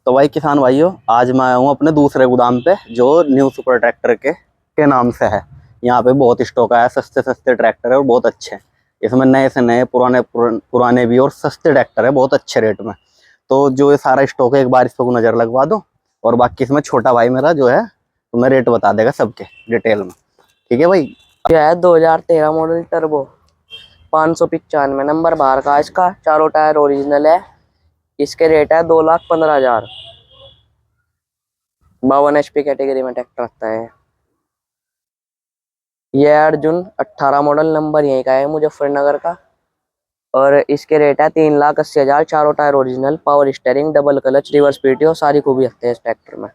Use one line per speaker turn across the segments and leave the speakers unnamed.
तो भाई किसान भाइयों, आज मैं आया हूँ अपने दूसरे गोदाम पे जो न्यू सुपर ट्रैक्टर के नाम से है। यहाँ पे बहुत स्टॉक आया, सस्ते सस्ते ट्रैक्टर है और बहुत अच्छे। इसमें नए से नए, पुराने भी और सस्ते ट्रैक्टर है बहुत अच्छे रेट में। तो जो ये सारा स्टॉक है एक बार इस पर नज़र लगवा दो, और बाकी इसमें छोटा भाई मेरा जो है तुम्हें रेट बता देगा सबके डिटेल में। ठीक है भाई।
यह है 2013 मॉडल टर्बो, 595 नंबर बाहर का। इसका चारों टायर ओरिजिनल है। इसके रेट है 2,15,000। 52 HP कैटेगरी में ट्रैक्टर आता है। यह अर्जुन 18 मॉडल, नंबर यहीं का है, मुजफ्फरनगर का। और इसके रेट है 3,80,000। चारों tyre original, power steering, double clutch, reverse PTO, सारी खूबी आते हैं इस ट्रैक्टर में।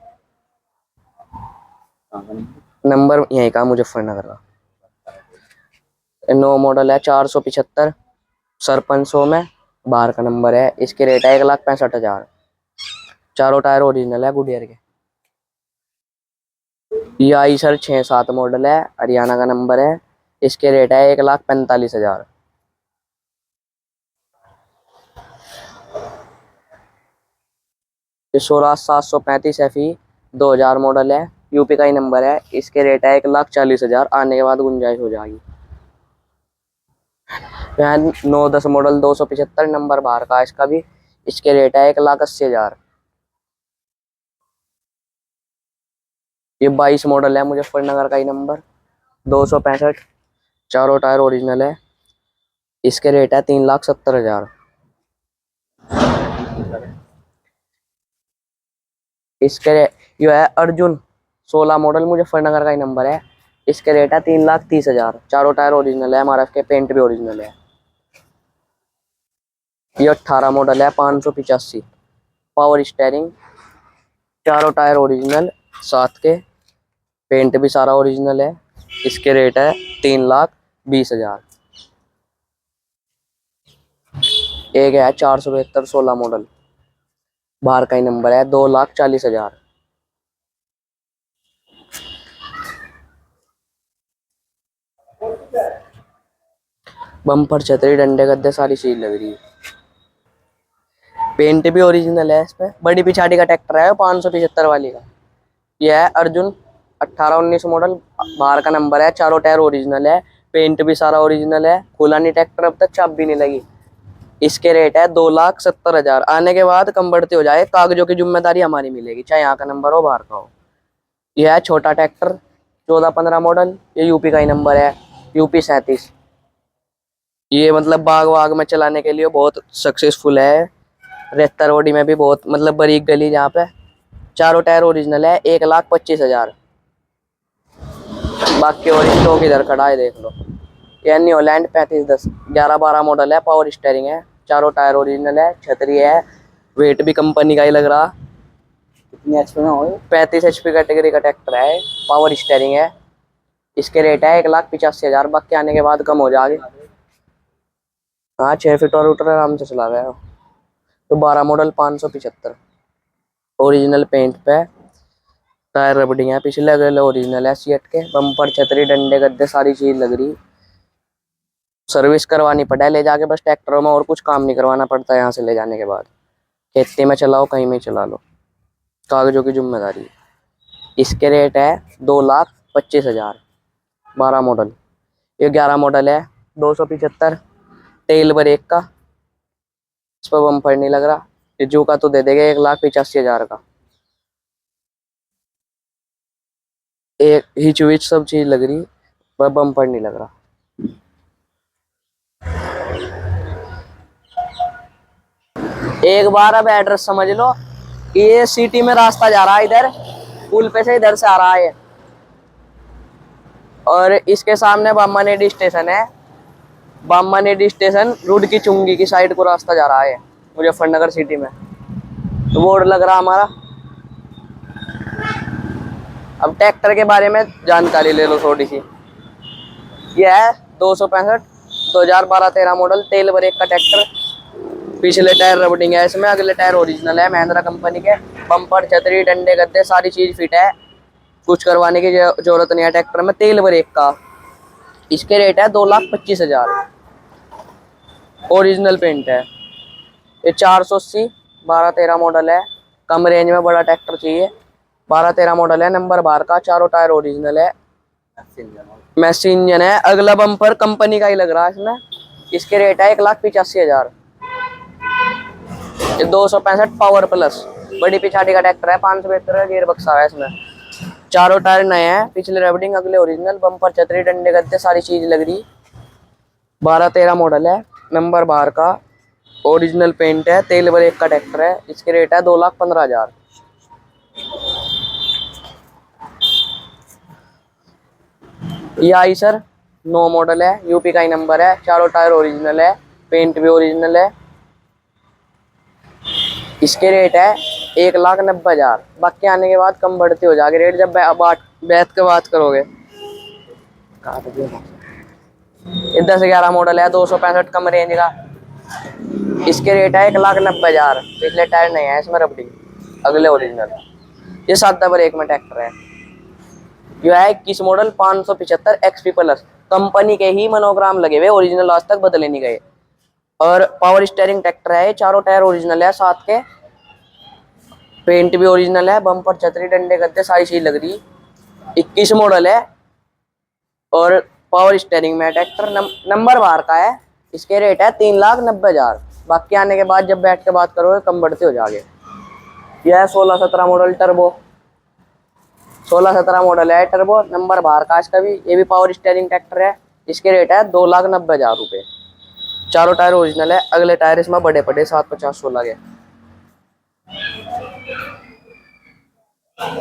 नंबर यहीं का, मुजफ्फरनगर का। 9 मॉडल है, 475 सरपंचों में बाहर का नंबर है। इसके रेट है 1,65,000। चारों टायर ओरिजिनल है, गुडियर के। ये आई सर 6-7 मॉडल है, हरियाणा का नंबर है। इसके रेट है 1,45,000। ये 16,735 FE 2000 मॉडल है, यूपी का ही नंबर है। इसके रेट है 1,40,000। आने के बाद गुंजाइश हो जाएगी। यहाँ 9-10 मॉडल 275 नंबर बाहर का, इसका भी। इसके रेट है 1,80,000। ये 22 मॉडल है, मुजफ्फरनगर का ही नंबर, 265। चारों टायर ओरिजिनल है। इसके रेट है 3,70,000। इसके जो है अर्जुन 16 मॉडल, मुजफ्फरनगर का ही नंबर है। इसके रेट है 3,30,000। चारों टायर ओरिजिनल है, हमारा के पेंट भी ओरिजिनल है। ये 18 मॉडल है, 585, पावर स्टेयरिंग, चारों टायर ओरिजिनल, साथ के पेंट भी सारा ओरिजिनल है। इसके रेट है 3,20,000। एक है 472 16 मॉडल, बाहर का ही नंबर है, 2,40,000। बम्पर, छतरी, डंडे, गद्दे, सारी चीज लग रही है। पेंट भी ओरिजिनल है। इस पे बड़ी पिछाड़ी का ट्रैक्टर है, 575 वाली का। यह है अर्जुन 18-19 मॉडल, बाहर का नंबर है। चारों टायर ओरिजिनल है, पेंट भी सारा ओरिजिनल है। खुला नहीं ट्रैक्टर, अब तक चाबी नहीं लगी। इसके रेट है 2,70,000। आने के बाद कम बढ़ती हो जाए, कागजों की जिम्मेदारी हमारी मिलेगी, चाहे यहाँ का नंबर हो बाहर का हो। यह है छोटा ट्रैक्टर 14-15 मॉडल, ये यूपी का ही नंबर है, यूपी 37। ये मतलब बाग वाग में चलाने के लिए बहुत सक्सेसफुल है। रेता रोडी में भी बहुत, मतलब बारीक गली जहाँ पे। चारों टायर ओरिजिनल है, 1,25,000। बाकी और स्टॉक इधर खड़ा है, देख लो। ये न्यूलैंड 3510 11-12 मॉडल है, पावर स्टेयरिंग है, चारों टायर ओरिजिनल है, छतरी है, वेट भी कंपनी का ही लग रहा। कितनी एचपी में हो? 35 HP कैटेगरी का ट्रैक्टर है, पावर स्टेयरिंग है। इसके रेट है 1,85,000। बाकी आने के बाद कम हो जाएगी। हाँ, 6 फीट और रूटर आराम से चला गया। तो 12 मॉडल 575, ओरिजिनल पेंट पे, टायर रबडिंग है, पिछले अगले ओरिजिनल है सीएट के। बम्पर, छतरी, डंडे, गद्दे, सारी चीज लग रही। सर्विस करवानी पड़े ले जाके, बस ट्रैक्टरों में और कुछ काम नहीं करवाना पड़ता है यहाँ से ले जाने के बाद। खेती में चलाओ, कहीं में चला लो, कागजों की जिम्मेदारी। इसके रेट है 2,25,000। 12 मॉडल। ये 11 मॉडल है, 275, टेल ब्रेक का। इस पर बम्पर नहीं लग रहा। ये जू का तो दे देगा 1,85,000 का। एक हिच विच सब चीज लग रही, पर बम्पर नहीं लग रहा। एक बार अब एड्रेस समझ लो। ये सिटी में रास्ता जा रहा है, इधर पुल पे से इधर से आ रहा है। और इसके सामने बामनेडी स्टेशन है। बामनेडी स्टेशन रोड की चुंगी की साइड को रास्ता जा रहा है, मुजफ्फरनगर सिटी में। तो बोर्ड लग रहा हमारा। अब ट्रैक्टर के बारे में जानकारी ले लो थोड़ी सी। यह है 265 2012-13 मॉडल, तेल ब्रेक का ट्रैक्टर। पिछले टायर रबडिंग है इसमें, अगले टायर ओरिजिनल है, महिंद्रा कंपनी के। बम्पर, छतरी, डंडे, गद्दे, सारी चीज फिट है, कुछ करवाने की जरूरत नहीं है ट्रैक्टर में। तेल ब्रेक का। इसके रेट है 2,25,000। ओरिजिनल पेंट है। ये 480 12-13 मॉडल है, कम रेंज में बड़ा ट्रैक्टर चाहिए, 12-13 मॉडल है, नंबर बाहर का, चारों टायर ओरिजिनल है, मैसी इंजन है, अगला बम्पर कंपनी का ही लग रहा है इसमें। इसके रेट है 1,85,000। ये 265 पावर प्लस बड़ी पिछाड़ी का ट्रैक्टर है, 572 गियर बक्सा है इसमें। चारों टायर नए हैं, पिछले रबडिंग अगले ओरिजिनल, बम्पर छतरी डंडे गद्दे सारी चीज लग रही। 12-13 मॉडल है, नंबर बाहर का, ओरिजिनल पेंट है, तेल ब्रेक का ट्रैक्टर है। इसके रेट है 2,15,000। ये आई सर 9 मॉडल है, यूपी का ही नंबर है, चारों टायर ओरिजिनल है, पेंट भी ओरिजिनल है। इसके रेट है 1,90,000। बाकी आने के बाद कम बढ़ती हो जाएगी रेट जब बैठ के बात करोगे। ये 10-11 मॉडल है, 265 कम रेंज का। इसके रेट है 1,90,000। पिछले टायर नहीं है इसमें रबड़ी, अगले ओरिजिनल। ये सादा ब्रेक में ट्रैक्टर है। जो है 21 मॉडल 575 XP प्लस, कंपनी के ही मोनोग्राम लगे हुए, ओरिजिनल आज तक बदले नहीं गए। और पावर स्टीयरिंग ट्रैक्टर है, चारों टायर ओरिजिनल है, साथ के पेंट भी ओरिजिनल है, बम्पर छतरी डंडे गद्दे सारी चीज लग रही। 21 मॉडल है और पावर स्टीयरिंग में ट्रैक्टर नंबर बाहर का है। इसके रेट है 3,90,000। बाकी आने के बाद जब बैठ के बात करोगे कम बढ़ते हो जाएंगे। यह 16-17 मॉडल टर्बो, 16-17 मॉडल है टर्बो, नंबर बाहर का इसका भी। ये भी पावर स्टीयरिंग ट्रैक्टर है। इसके रेट है 2,90,000 रुपये। चारों टायर ओरिजिनल है, अगले टायर इसमें बड़े पड़े 750-16 के।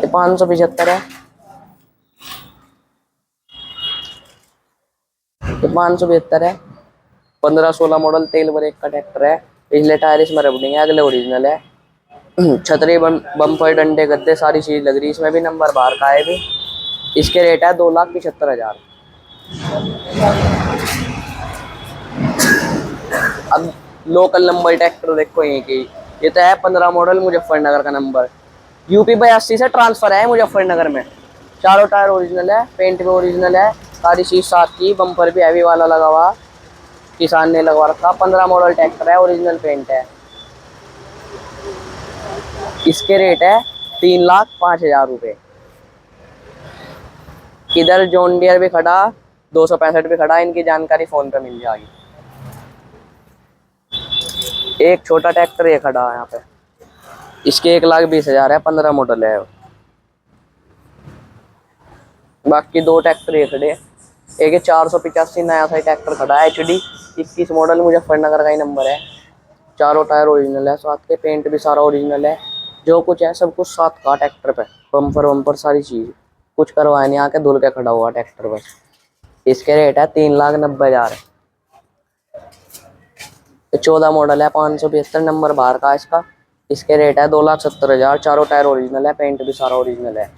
575 है, 572 है, 15-16 मॉडल तेल ब्रेक का ट्रैक्टर है। पिछले टायर इसमें रबडिंग है, अगले ओरिजिनल है। छतरी बम्पर डंडे गद्दे सारी चीज लग रही, इसमें भी नंबर बाहर का है भी। इसके रेट है 2,75,000। अब लोकल नंबर ट्रैक्टर देखो यहीं की, ये तो है 15 मॉडल मुजफ्फरनगर का नंबर, यूपी 82 से ट्रांसफर है मुजफ्फरनगर में। चारों टायर ओरिजिनल है, पेंट भी ओरिजिनल है, सारी चीज साथ की, बम्पर भी हैवी वाला लगा हुआ, किसान ने लगवा रखा। 15 मॉडल ट्रैक्टर है, ओरिजिनल पेंट है। इसके रेट है 3,05,000 रुपये। इधर जॉन डियर भी खड़ा, 265 भी खड़ा, इनकी जानकारी फोन पे मिल जाएगी। एक छोटा ट्रैक्टर ये खड़ा है यहाँ पे, इसके 1,20,000 है, 15 मॉडल है। बाकी 2 ट्रैक्टर ये खड़े, एक 485 नया सा ट्रैक्टर खड़ा है HD, 21 मॉडल मुजफ्फरनगर का ही नंबर है। चारों टायर ओरिजिनल है, साथ के पेंट भी सारा ओरिजिनल है। जो कुछ है सब कुछ साथ का ट्रैक्टर पे, बम्पर वम्पर सारी चीज कुछ करवाए नहीं, आके धुल के खड़ा हुआ ट्रैक्टर बस। इसके रेट है 3,90,000। 14 मॉडल है, 572 नंबर बाहर का इसका। इसके रेट है 2,70,000। चारों टायर ओरिजिनल है, पेंट भी सारा ओरिजिनल है।